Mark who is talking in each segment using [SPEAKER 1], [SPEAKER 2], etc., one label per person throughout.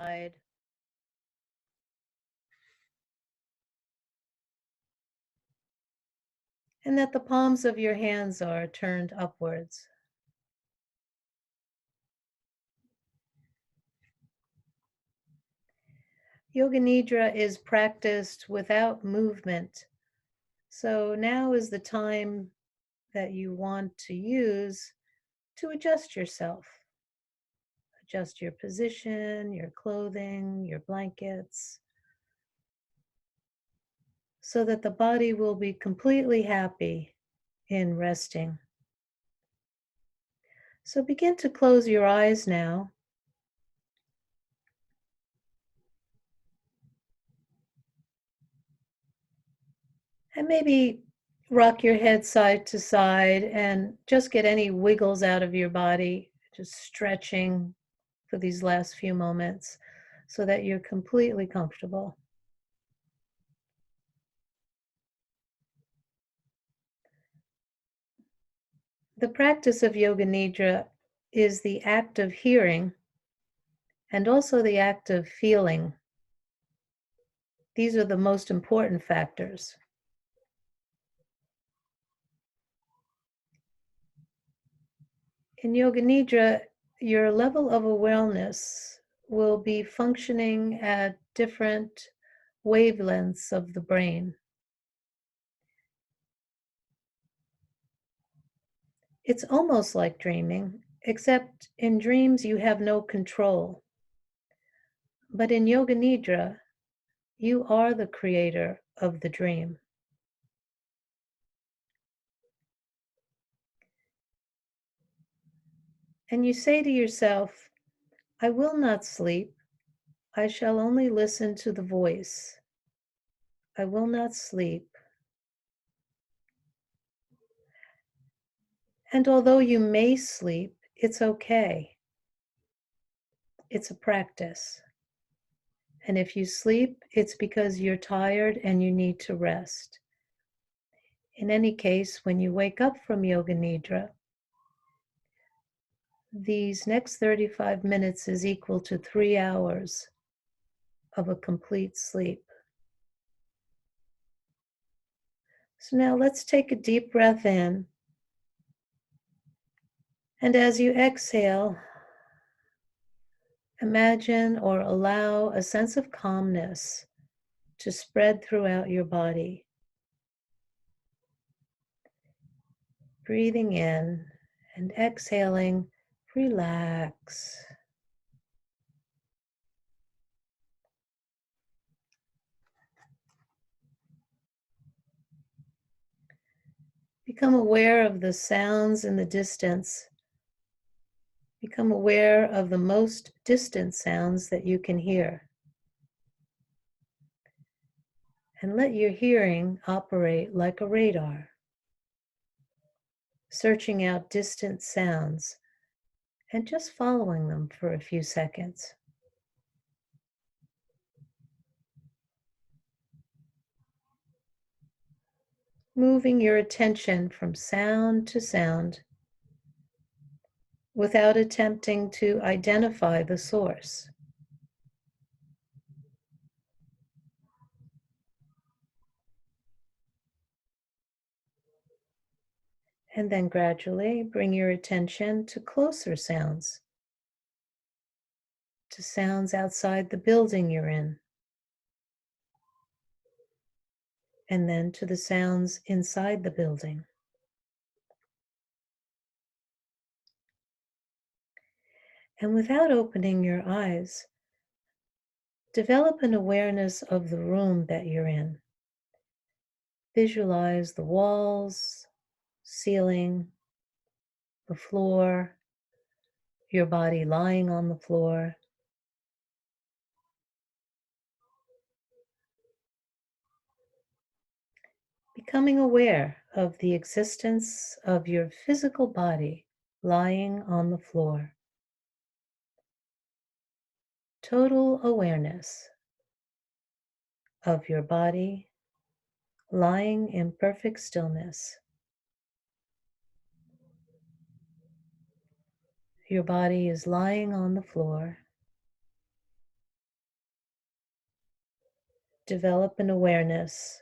[SPEAKER 1] side. And that the palms of your hands are turned upwards. Yoga Nidra is practiced without movement. So now is the time that you want to use to adjust yourself. Adjust your position, your clothing, your blankets, so that the body will be completely happy in resting. So begin to close your eyes now. And maybe rock your head side to side and just get any wiggles out of your body, just stretching for these last few moments so that you're completely comfortable. The practice of Yoga Nidra is the act of hearing and also the act of feeling. These are the most important factors. In Yoga Nidra, your level of awareness will be functioning at different wavelengths of the brain. It's almost like dreaming, except in dreams you have no control. But in Yoga Nidra, you are the creator of the dream. And you say to yourself, I will not sleep. I shall only listen to the voice. I will not sleep. And although you may sleep, it's okay. It's a practice. And if you sleep, it's because you're tired and you need to rest. In any case, when you wake up from Yoga Nidra, these next 35 minutes is equal to 3 hours of a complete sleep. So now let's take a deep breath in. And as you exhale, imagine or allow a sense of calmness to spread throughout your body. Breathing in and exhaling, relax. Become aware of the sounds in the distance. Become aware of the most distant sounds that you can hear. And let your hearing operate like a radar, searching out distant sounds and just following them for a few seconds. Moving your attention from sound to sound without attempting to identify the source. And then gradually bring your attention to closer sounds, to sounds outside the building you're in, and then to the sounds inside the building. And without opening your eyes, develop an awareness of the room that you're in. Visualize the walls, ceiling, the floor, your body lying on the floor. Becoming aware of the existence of your physical body lying on the floor. Total awareness of your body lying in perfect stillness. Your body is lying on the floor, develop an awareness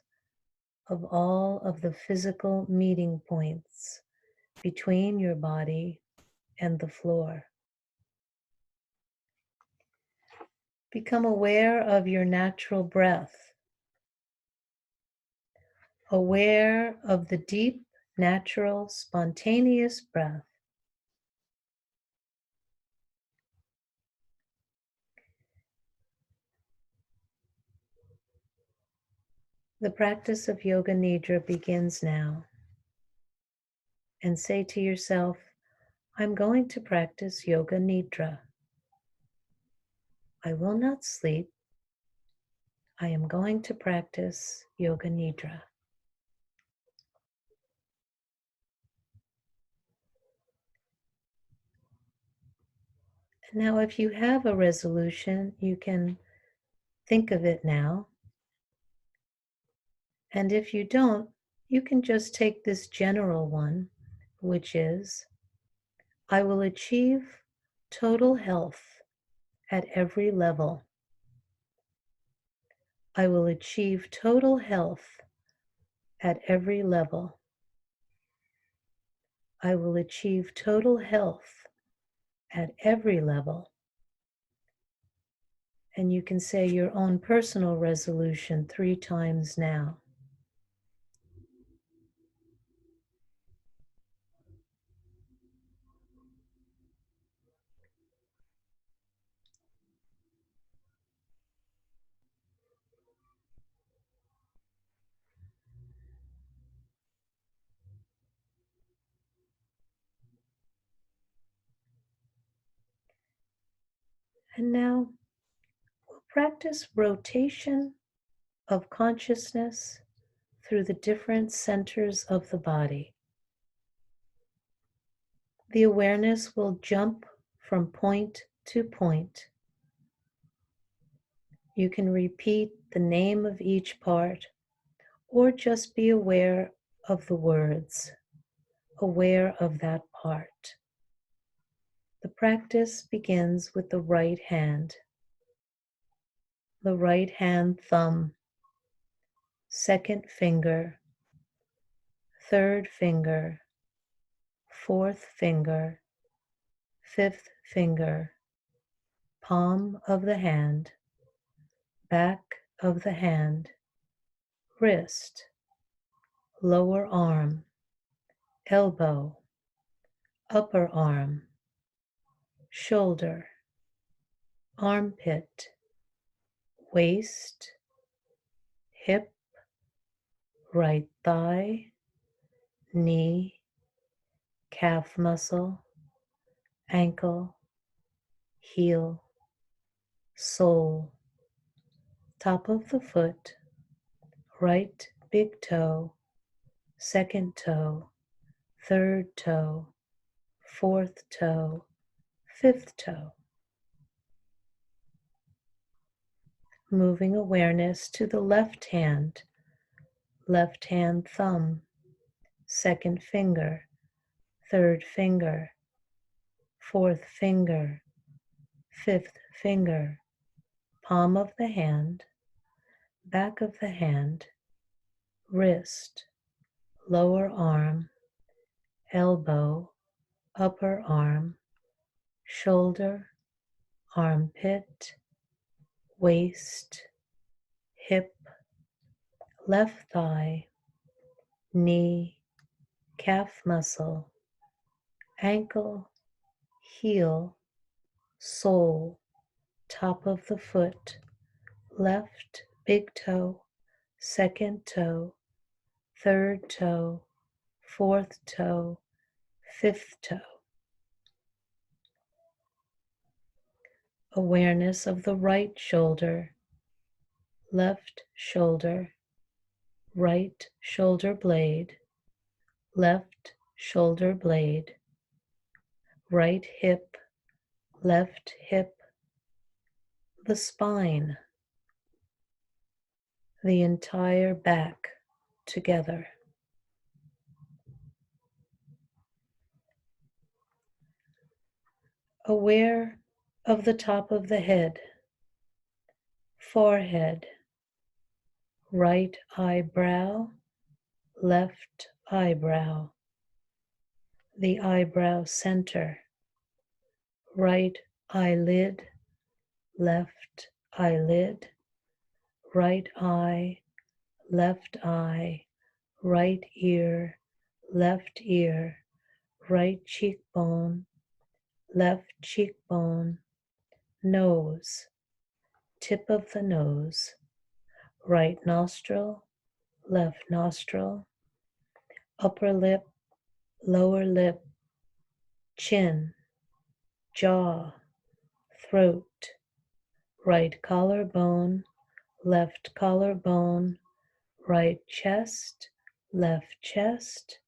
[SPEAKER 1] of all of the physical meeting points between your body and the floor. Become aware of your natural breath, aware of the deep, natural, spontaneous breath. The practice of Yoga Nidra begins now. And say to yourself, I'm going to practice Yoga Nidra. I will not sleep. I am going to practice Yoga Nidra. And now, if you have a resolution, you can think of it now. And if you don't, you can just take this general one, which is, I will achieve total health at every level. I will achieve total health at every level. I will achieve total health at every level. And you can say your own personal resolution 3 times now. And now we'll practice rotation of consciousness through the different centers of the body. The awareness will jump from point to point. You can repeat the name of each part or just be aware of the words, aware of that part. The practice begins with the right hand thumb, second finger, third finger, fourth finger, fifth finger, palm of the hand, back of the hand, wrist, lower arm, elbow, upper arm, shoulder, armpit, waist, hip, right thigh, knee, calf muscle, ankle, heel, sole, top of the foot, right big toe, second toe, third toe, fourth toe, fifth toe. Moving awareness to the left hand thumb, second finger, third finger, fourth finger, fifth finger, palm of the hand, back of the hand, wrist, lower arm, elbow, upper arm, shoulder, armpit, waist, hip, left thigh, knee, calf muscle, ankle, heel, sole, top of the foot, left big toe, second toe, third toe, fourth toe, fifth toe. Awareness of the right shoulder, left shoulder, right shoulder blade, left shoulder blade, right hip, left hip, the spine, the entire back together. Aware of the top of the head, forehead, right eyebrow, left eyebrow, the eyebrow center, right eyelid, left eyelid, right eye, left eye, right ear, left ear, right cheekbone, left cheekbone, nose, tip of the nose, right nostril, left nostril, upper lip, lower lip, chin, jaw, throat, right collarbone, left collarbone, right chest, left chest,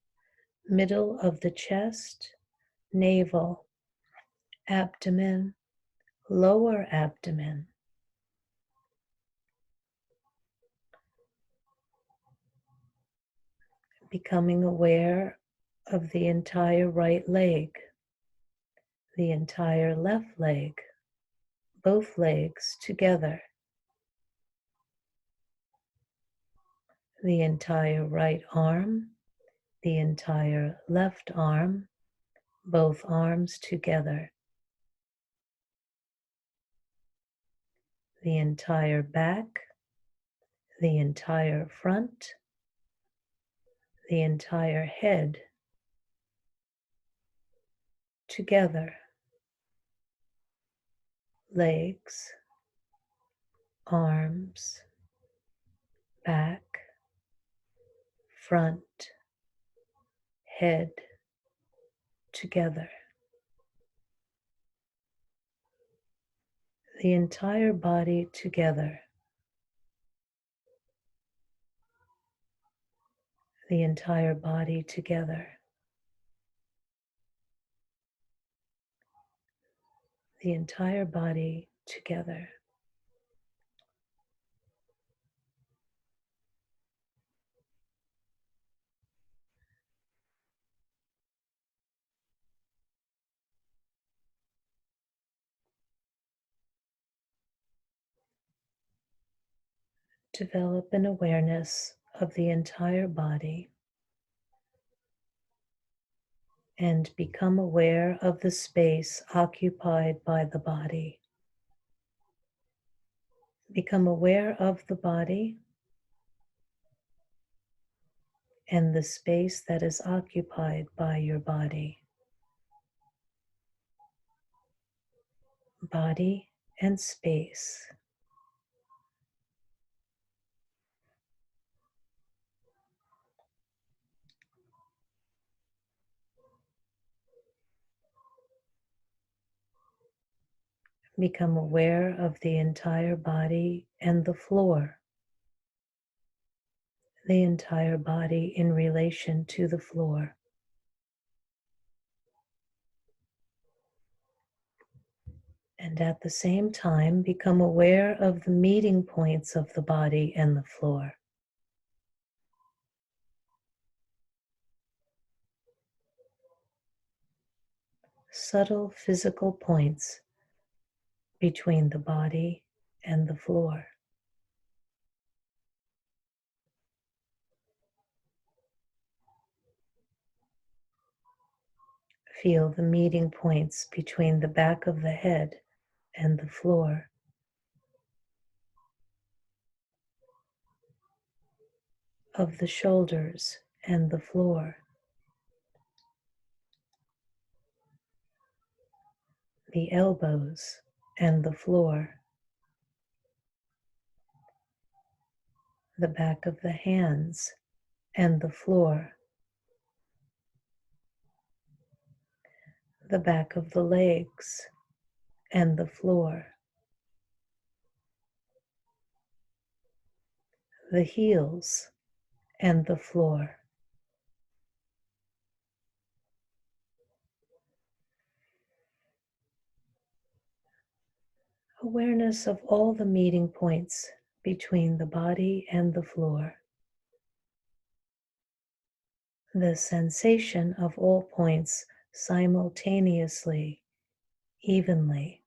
[SPEAKER 1] middle of the chest, navel, abdomen, lower abdomen. Becoming aware of the entire right leg, the entire left leg, both legs together, the entire right arm, the entire left arm, both arms together, the entire back, the entire front, the entire head together, legs, arms, back, front, head together. The entire body together. The entire body together. The entire body together. Develop an awareness of the entire body and become aware of the space occupied by the body. Become aware of the body and the space that is occupied by your body. Body and space. Become aware of the entire body and the floor. The entire body in relation to the floor. And at the same time, become aware of the meeting points of the body and the floor. Subtle physical points between the body and the floor. Feel the meeting points between the back of the head and the floor. Of the shoulders and the floor. The elbows and the floor. The back of the hands and the floor. The back of the legs and the floor. The heels and the floor. Awareness of all the meeting points between the body and the floor. The sensation of all points simultaneously, evenly.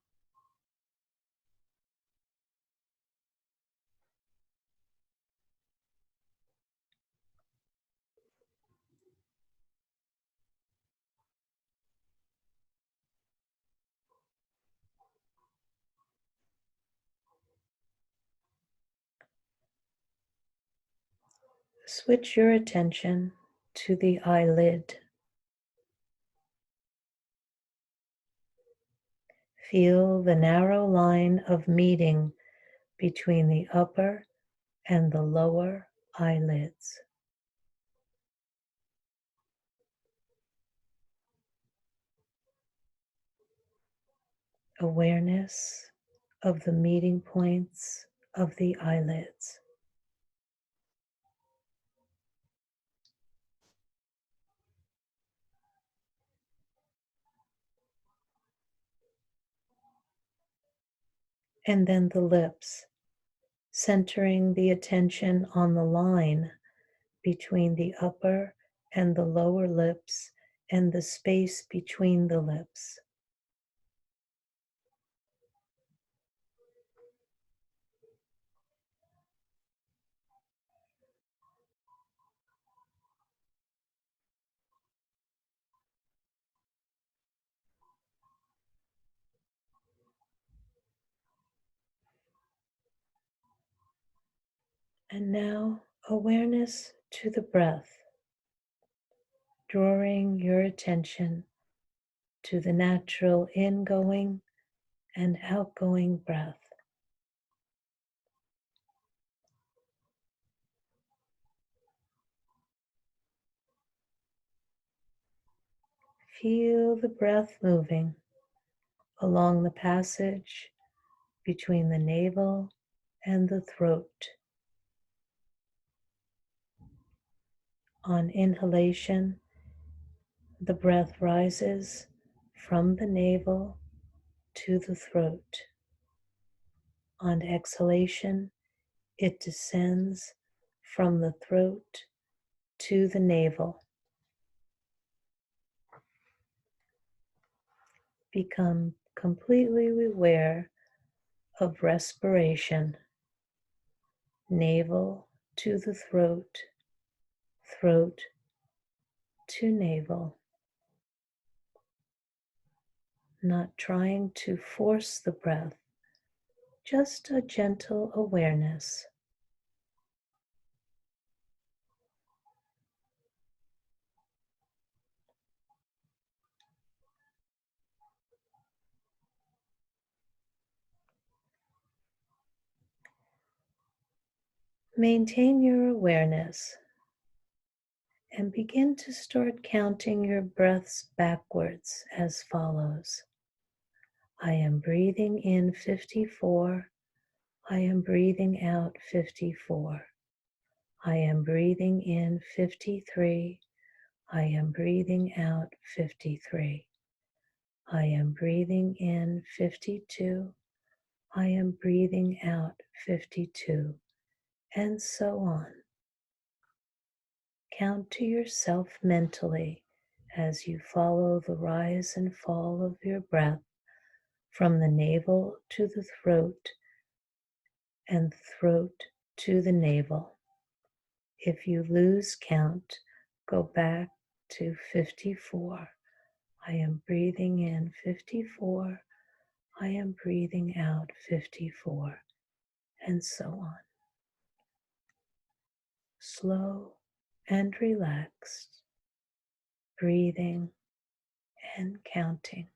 [SPEAKER 1] Switch your attention to the eyelid. Feel the narrow line of meeting between the upper and the lower eyelids. Awareness of the meeting points of the eyelids. And then the lips, centering the attention on the line between the upper and the lower lips and the space between the lips. And now awareness to the breath, drawing your attention to the natural ingoing and outgoing breath. Feel the breath moving along the passage between the navel and the throat. On inhalation, the breath rises from the navel to the throat. On exhalation, it descends from the throat to the navel. Become completely aware of respiration, navel to the throat, throat to navel. Not trying to force the breath, just a gentle awareness. Maintain your awareness and begin to start counting your breaths backwards as follows. I am breathing in 54. I am breathing out 54. I am breathing in 53. I am breathing out 53. I am breathing in 52. I am breathing out 52. And so on. Count to yourself mentally as you follow the rise and fall of your breath from the navel to the throat and the throat to the navel. If you lose count, go back to 54. I am breathing in 54. I am breathing out 54, and so on. Slow and relaxed, breathing and counting.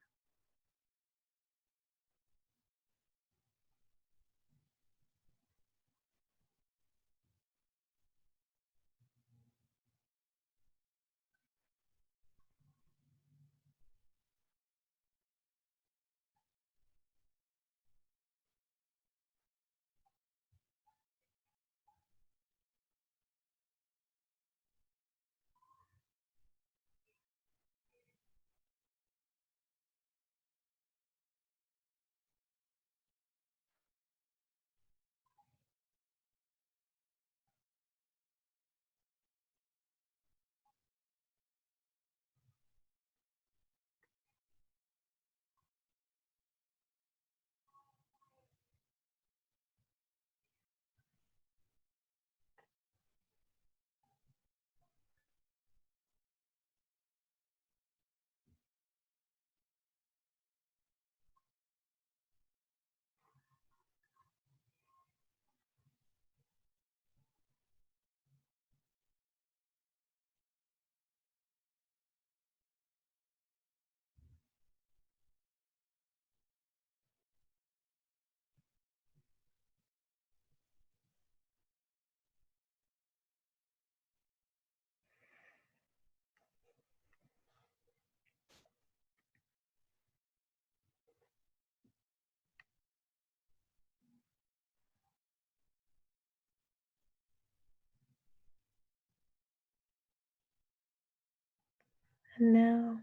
[SPEAKER 1] And now,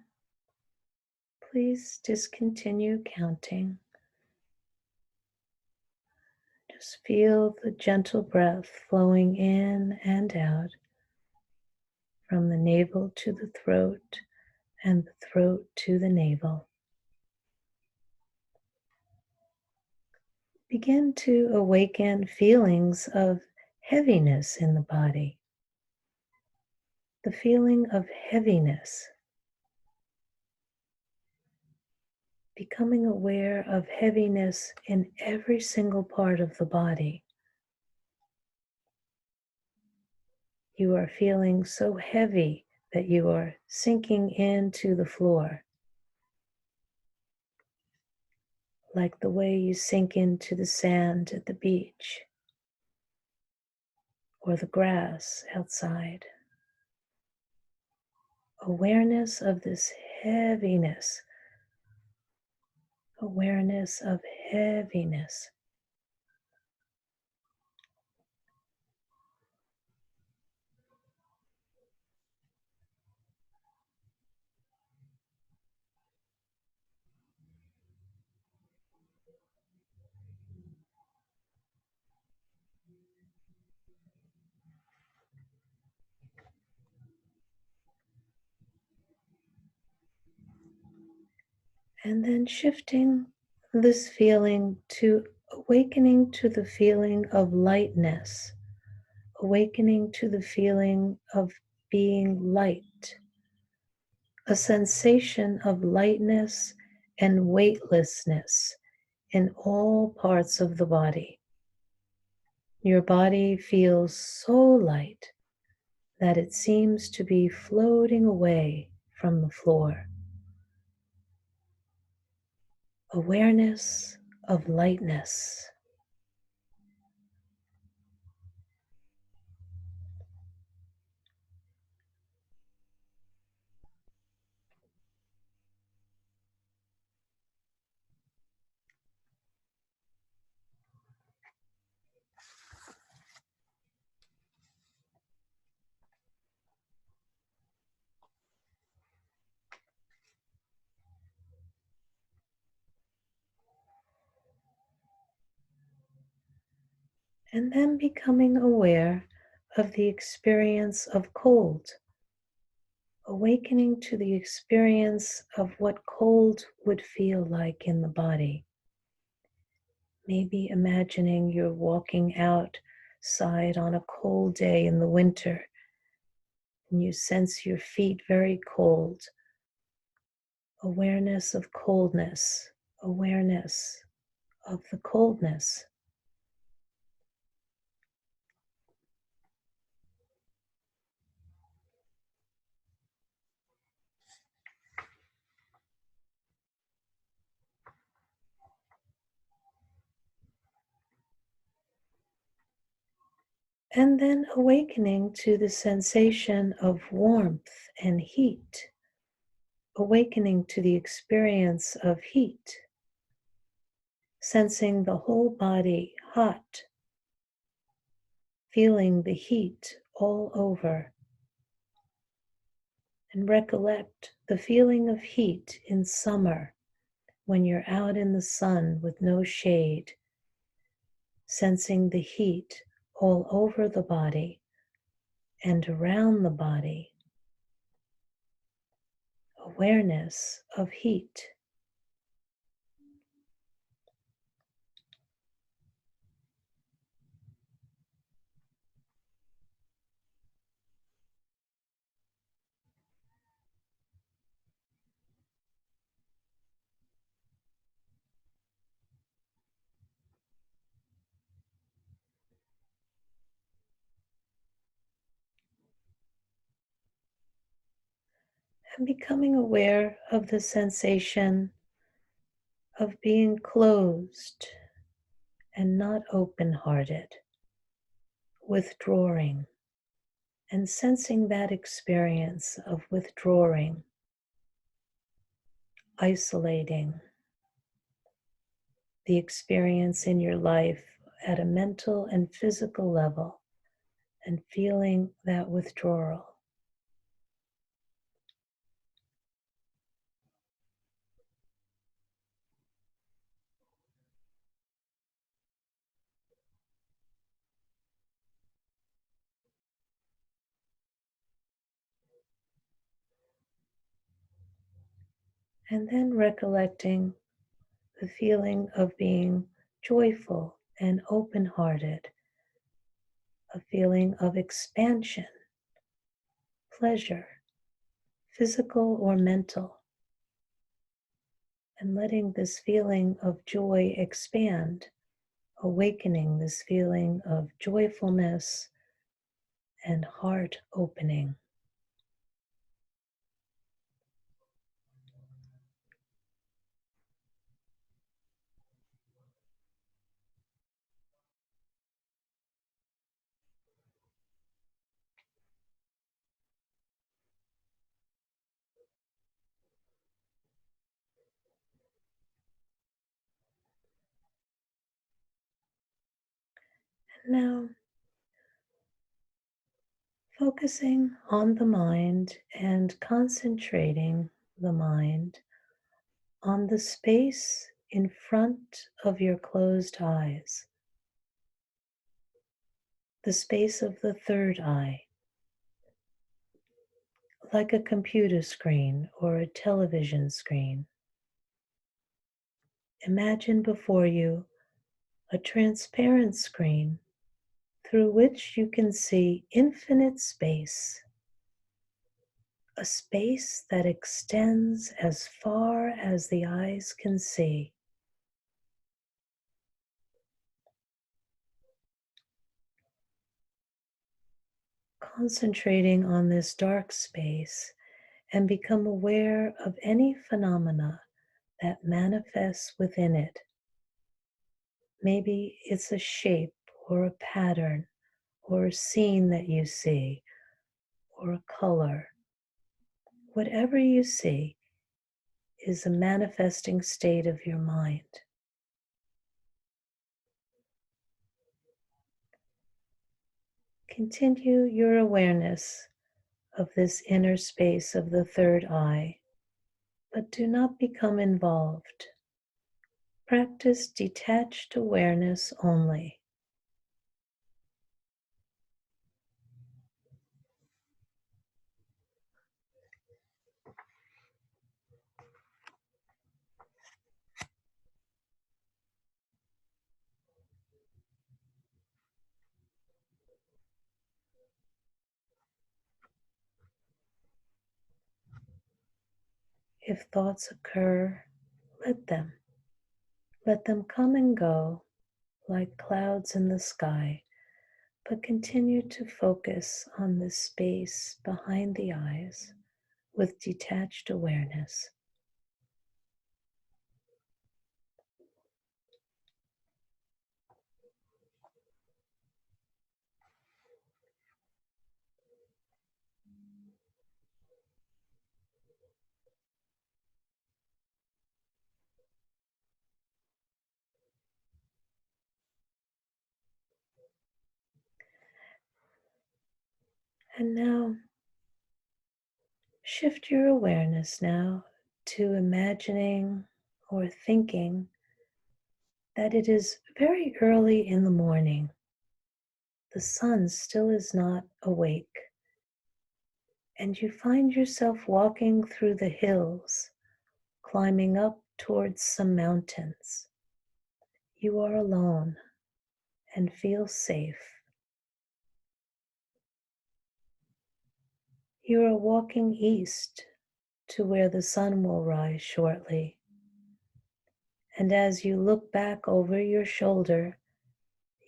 [SPEAKER 1] please discontinue counting. Just feel the gentle breath flowing in and out from the navel to the throat and the throat to the navel. Begin to awaken feelings of heaviness in the body. The feeling of heaviness. Becoming aware of heaviness in every single part of the body. You are feeling so heavy that you are sinking into the floor, like the way you sink into the sand at the beach or the grass outside. Awareness of this heaviness, awareness of heaviness. And then shifting this feeling to awakening to the feeling of lightness, awakening to the feeling of being light, a sensation of lightness and weightlessness in all parts of the body. Your body feels so light that it seems to be floating away from the floor. Awareness of lightness. And then becoming aware of the experience of cold, awakening to the experience of what cold would feel like in the body. Maybe imagining you're walking outside on a cold day in the winter and you sense your feet very cold. Awareness of coldness, awareness of the coldness. And then awakening to the sensation of warmth and heat, awakening to the experience of heat, sensing the whole body hot, feeling the heat all over. And recollect the feeling of heat in summer when you're out in the sun with no shade, sensing the heat all over the body and around the body. Awareness of heat. And becoming aware of the sensation of being closed and not open-hearted, withdrawing, and sensing that experience of withdrawing, isolating, the experience in your life at a mental and physical level, and feeling that withdrawal. And then recollecting the feeling of being joyful and open hearted, a feeling of expansion, pleasure, physical or mental, and letting this feeling of joy expand, awakening this feeling of joyfulness and heart opening. And now, focusing on the mind and concentrating the mind on the space in front of your closed eyes, the space of the third eye, like a computer screen or a television screen. Imagine before you a transparent screen through which you can see infinite space, a space that extends as far as the eyes can see. Concentrating on this dark space and become aware of any phenomena that manifests within it. Maybe it's a shape or a pattern or a scene that you see or a color. Whatever you see is a manifesting state of your mind. Continue your awareness of this inner space of the third eye, but do not become involved. Practice detached awareness only. If thoughts occur, let them. Let them come and go like clouds in the sky, but continue to focus on the space behind the eyes with detached awareness. And now, shift your awareness now to imagining or thinking that it is very early in the morning. The sun still is not awake, and you find yourself walking through the hills, climbing up towards some mountains. You are alone and feel safe. You are walking east to where the sun will rise shortly. And as you look back over your shoulder,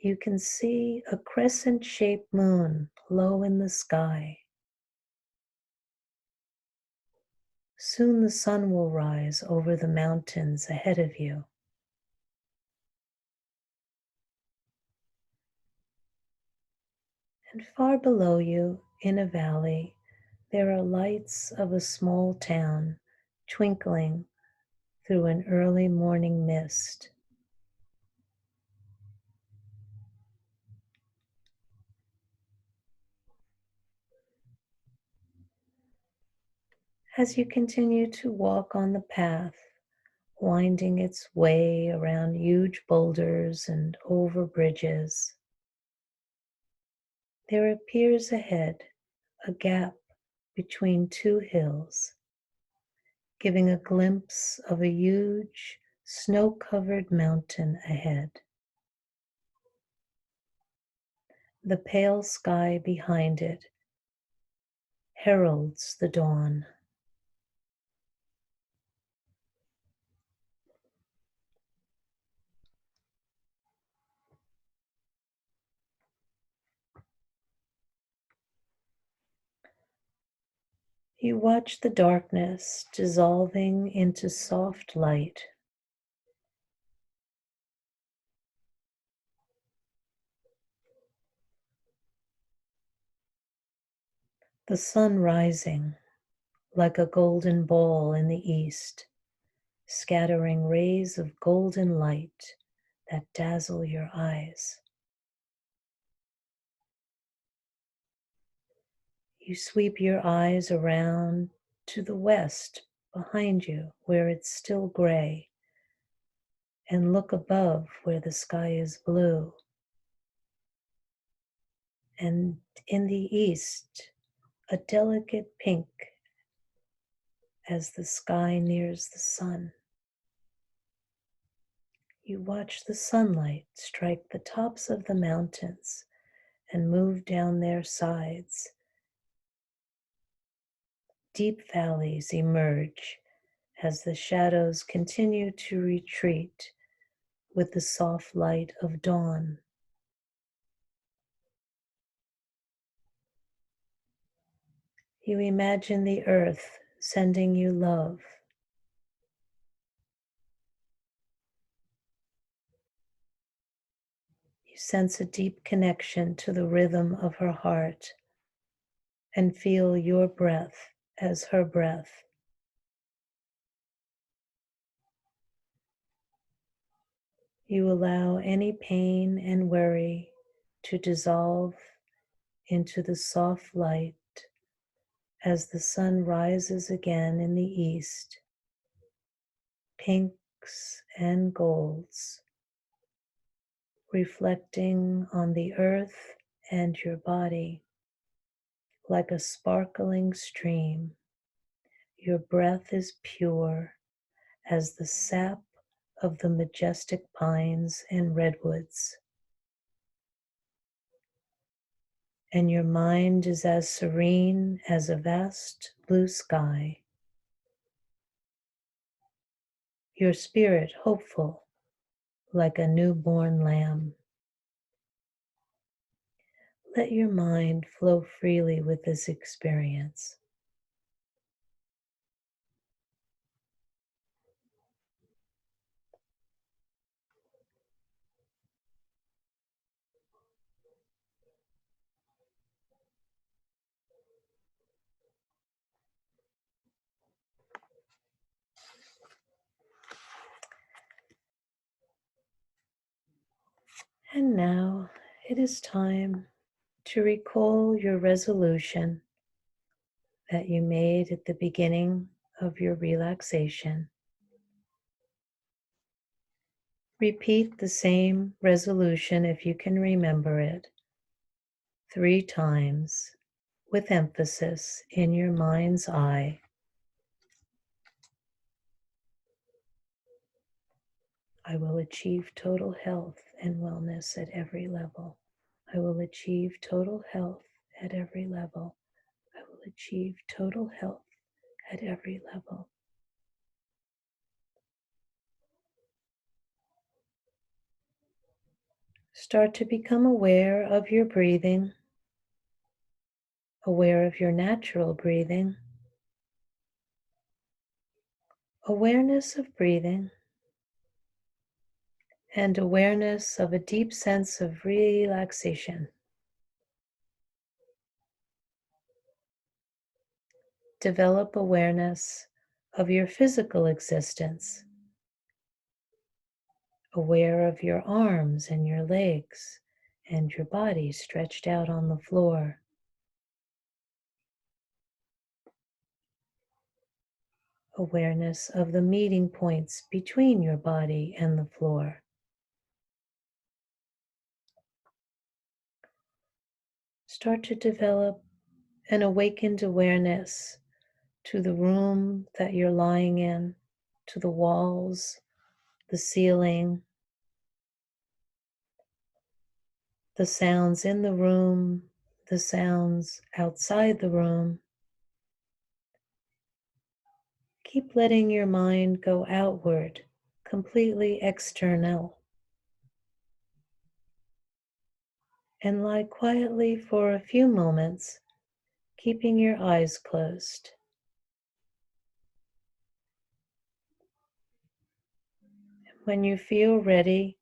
[SPEAKER 1] you can see a crescent-shaped moon low in the sky. Soon the sun will rise over the mountains ahead of you. And far below you, in a valley, there are lights of a small town twinkling through an early morning mist. As you continue to walk on the path, winding its way around huge boulders and over bridges, there appears ahead a gap between two hills. giving a glimpse of a huge snow-covered mountain ahead. The pale sky behind it heralds the dawn. You watch the darkness dissolving into soft light. The sun rising like a golden ball in the east, scattering rays of golden light that dazzle your eyes. You sweep your eyes around to the west behind you where it's still gray, and look above where the sky is blue. And in the east, a delicate pink as the sky nears the sun. You watch the sunlight strike the tops of the mountains and move down their sides. Deep valleys emerge as the shadows continue to retreat with the soft light of dawn. You imagine the earth sending you love. You sense a deep connection to the rhythm of her heart and feel your breath as her breath. You allow any pain and worry to dissolve into the soft light as the sun rises again in the east, pinks and golds, reflecting on the earth and your body like a sparkling stream. Your breath is pure as the sap of the majestic pines and redwoods, and your mind is as serene as a vast blue sky. Your spirit hopeful like a newborn lamb. Let your mind flow freely with this experience. And now it is time to recall your resolution that you made at the beginning of your relaxation. Repeat the same resolution if you can remember it 3 times with emphasis in your mind's eye. I will achieve total health and wellness at every level. I will achieve total health at every level. I will achieve total health at every level. Start to become aware of your breathing, aware of your natural breathing, awareness of breathing, and awareness of a deep sense of relaxation. Develop awareness of your physical existence, aware of your arms and your legs and your body stretched out on the floor. Awareness of the meeting points between your body and the floor. Start to develop an awakened awareness to the room that you're lying in, to the walls, the ceiling, the sounds in the room, the sounds outside the room. Keep letting your mind go outward, completely external, and lie quietly for a few moments, keeping your eyes closed. When you feel ready,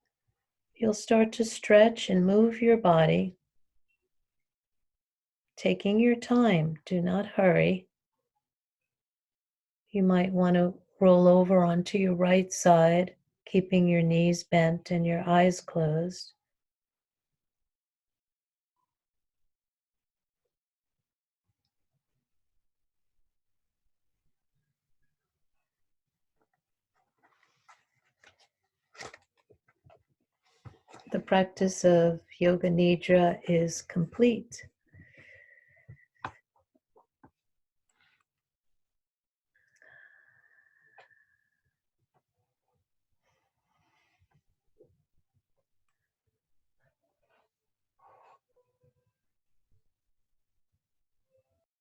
[SPEAKER 1] you'll start to stretch and move your body, taking your time. Do not hurry. You might want to roll over onto your right side, keeping your knees bent and your eyes closed. The practice of Yoga Nidra is complete.